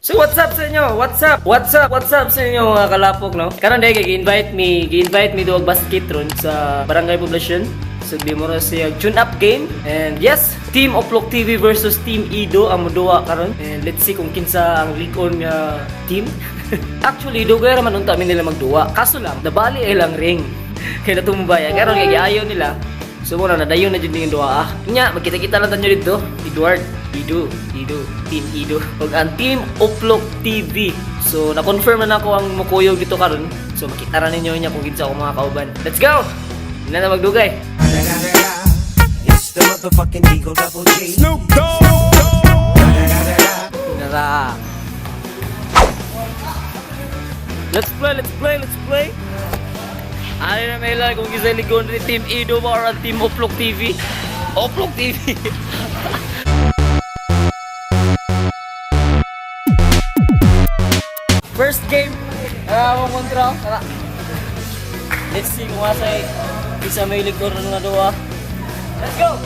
So what's up sa inyo? What's up sa inyo mga kalapok, no? Karon day gi-invite me duwag basket ron sa barangay poblasyon. So di mo ra siya tune up game. And yes, Team OPLOKTV versus Team Edu ang moduwa karon. And let's see kung kinsa ang lead-on nga team. Actually, dugay ra man unta mi nila magduwa. Kaso lang, nabali ay lang ring. Kaya natumbaya. Karon kay ayaw nila. So muna nadayon na jud ning duwa. Nya, magkita-kita lang tanyo dito. Edu, Team Edu. Ug ang Team OPLOKTV. So na-confirm na nako ang mukuyog dito karon. So makita ra ninyo nya kung kinsa ako mga kauban. Let's go. Ina na magdugay. It's the motherfucking Eagle Double G. Snoop Dogg. Nara. Let's play. Ano na may lang kung isa ligon ni Team Edu ba or ang Team OPLOKTV? OPLOKTV. First game. Mo kontra. Tara. Let's see kung asay isa may ligon nga duwa. Let's go.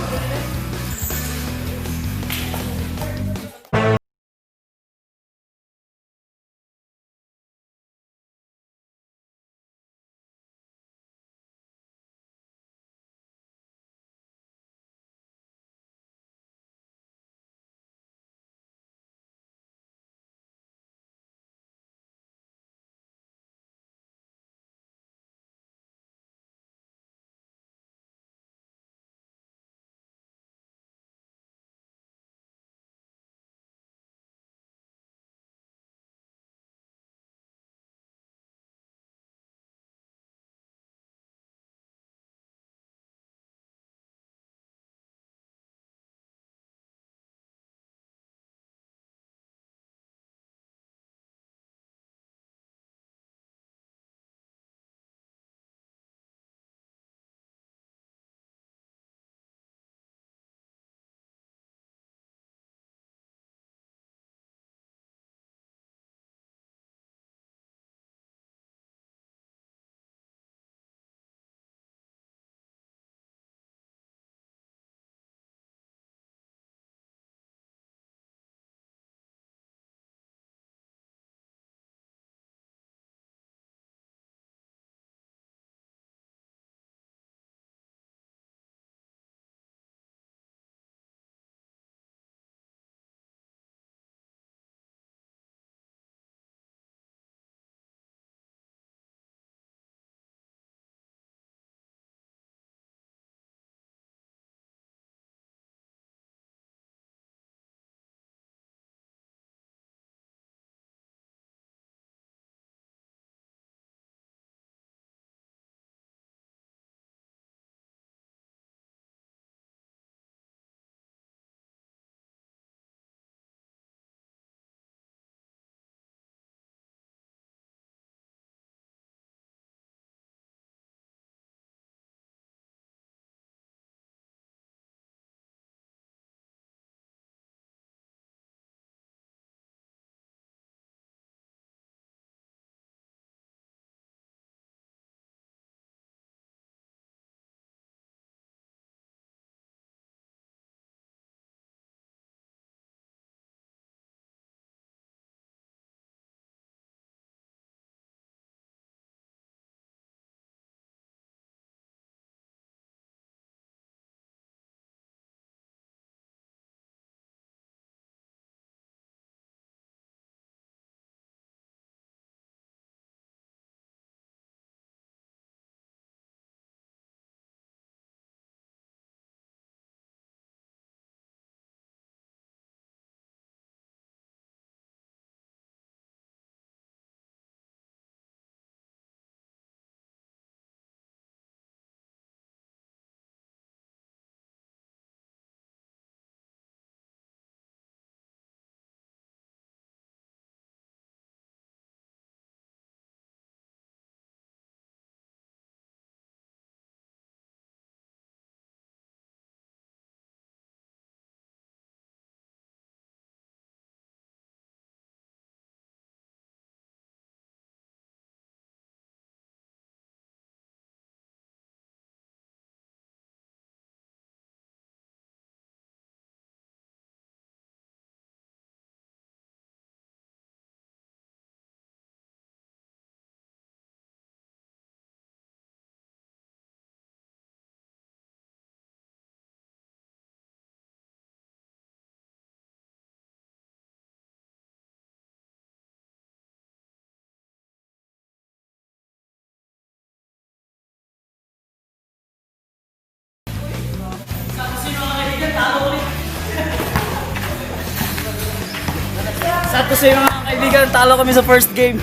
kasi mga kaibigan, talo kami sa first game.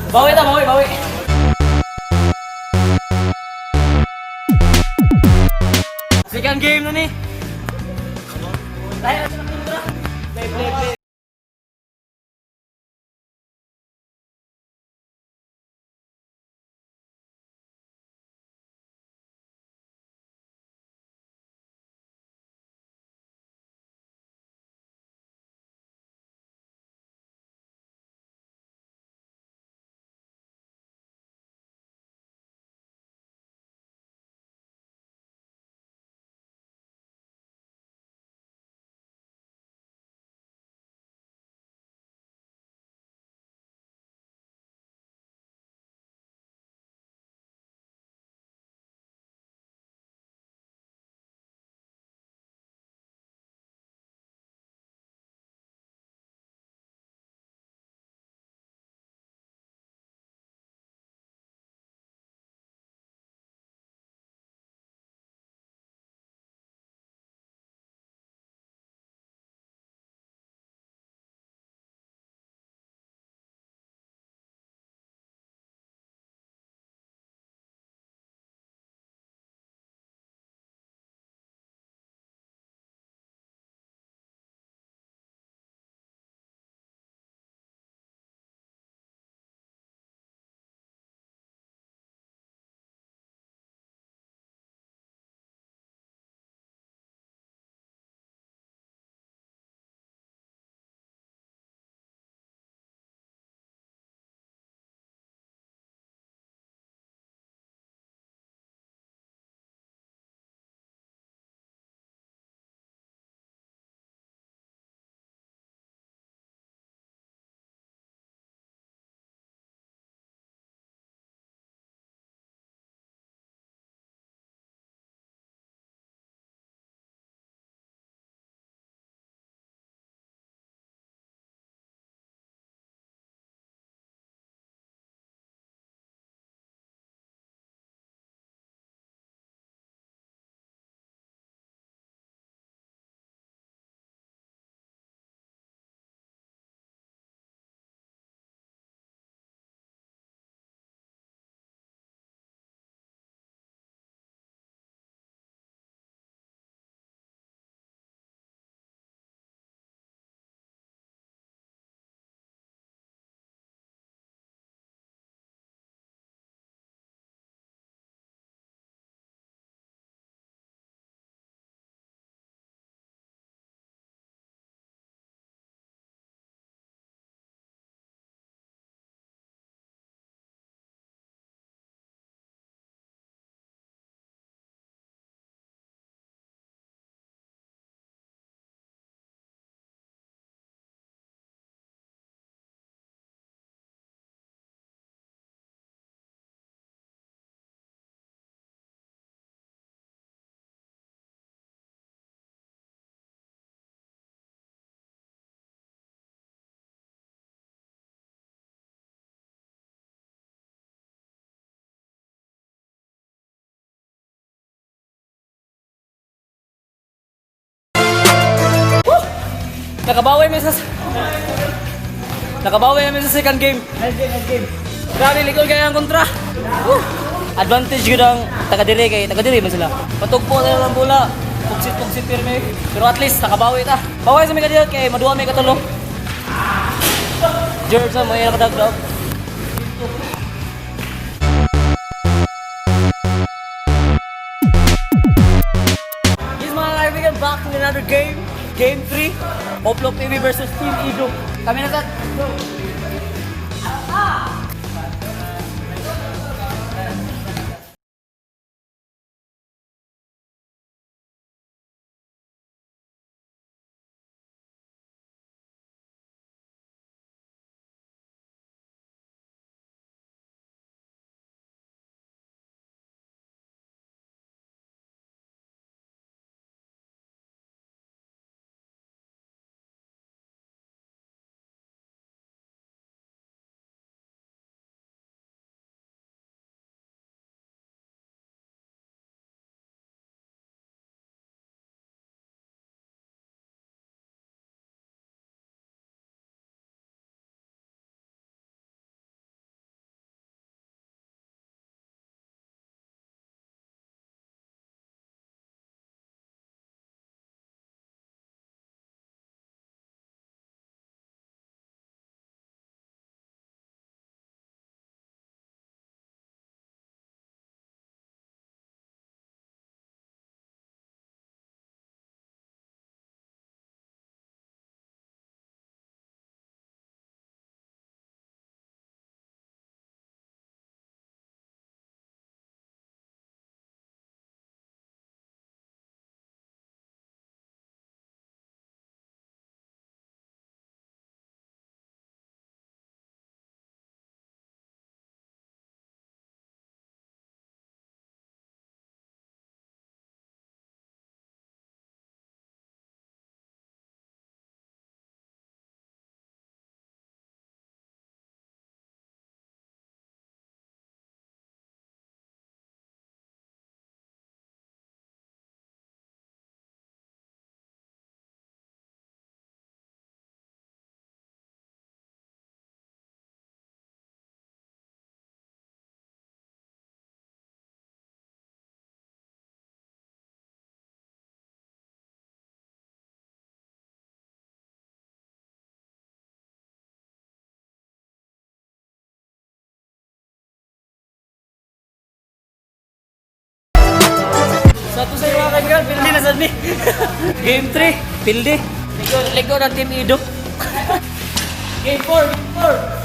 Bawi na, bawi. Second game na ni. Dahil na sa kontra. Play. Nakabawi kami sa second game. Nice game. Grabe, likod kaya ang kontra. Woo! Advantage yun ang taga-dire man sila. Patugpo na lang bola. Pugsit pirme. Pero at least nakabawi ta. Baway sa mga kandidat kay maduwa may katulong. George na may nakadagdag. Yes mga kaibigan, back to another game. Game 3, OPLOKTV versus Team Edu. Kami na sa Sa to sa iwakan girl, pildi na sad ni. Game 3, pildi. Ligo ng Team Edu. Game 4, game 4.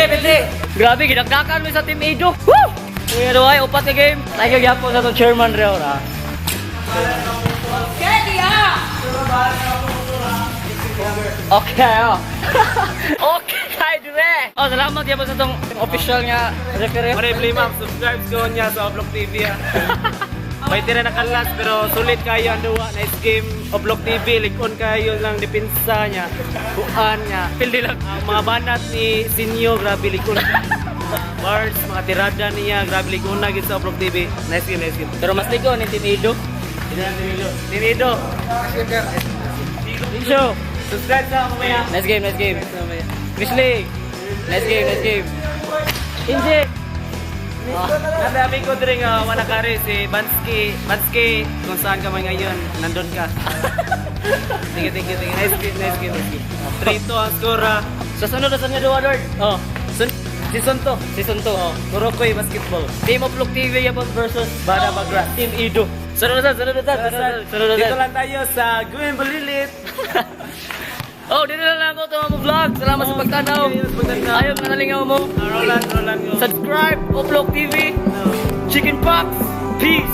Pildi. Grabe, gidakdakan mo sa Team Edu. Woo! Kuya Duay, upat ka game. Tayo gyapon sa itong chairman reo ra. Okay, oh. Okay, kay dire. Oh, salamat gyapon sa itong official nga referee. Maribli ma'am, subscribe ko niya sa OPLOKTV. May tira na kalas pero sulit kayo ang duwa. Nice game, OPLOKTV. Likon kayo lang depensa niya. Buan niya. Pildi lang. Ang mga banat ni Sinyo, grabe likon. Bars, mga tirada niya, grabe likon na sa OPLOKTV. Nice game, nice game. Pero mas ligo ni Team Edu. Team Edu. Show. Subscribe sa mamaya. Nice game. Grizzly. Nice game. Inject. Nadami ko rin manakari si Bansky. Kung saan ka man ngayon, nandun ka. Thank you. Nice game. 3-2 ang score. Sa sunod na niya duwa, Lord. Oh. Season 2. Oh. Kurokoy basketball. Team OPLOKTV yapon versus Bada Bagras. Team Edu. Sunod na. Dito lang tayo sa Gwen Balilit. Oh, dito na lang ako ito mga vlog. Salamat sa pagtanaw. Ayaw na nalingaw mo. Roland. Subscribe, OPLOKTV. Chicken Pox. Peace.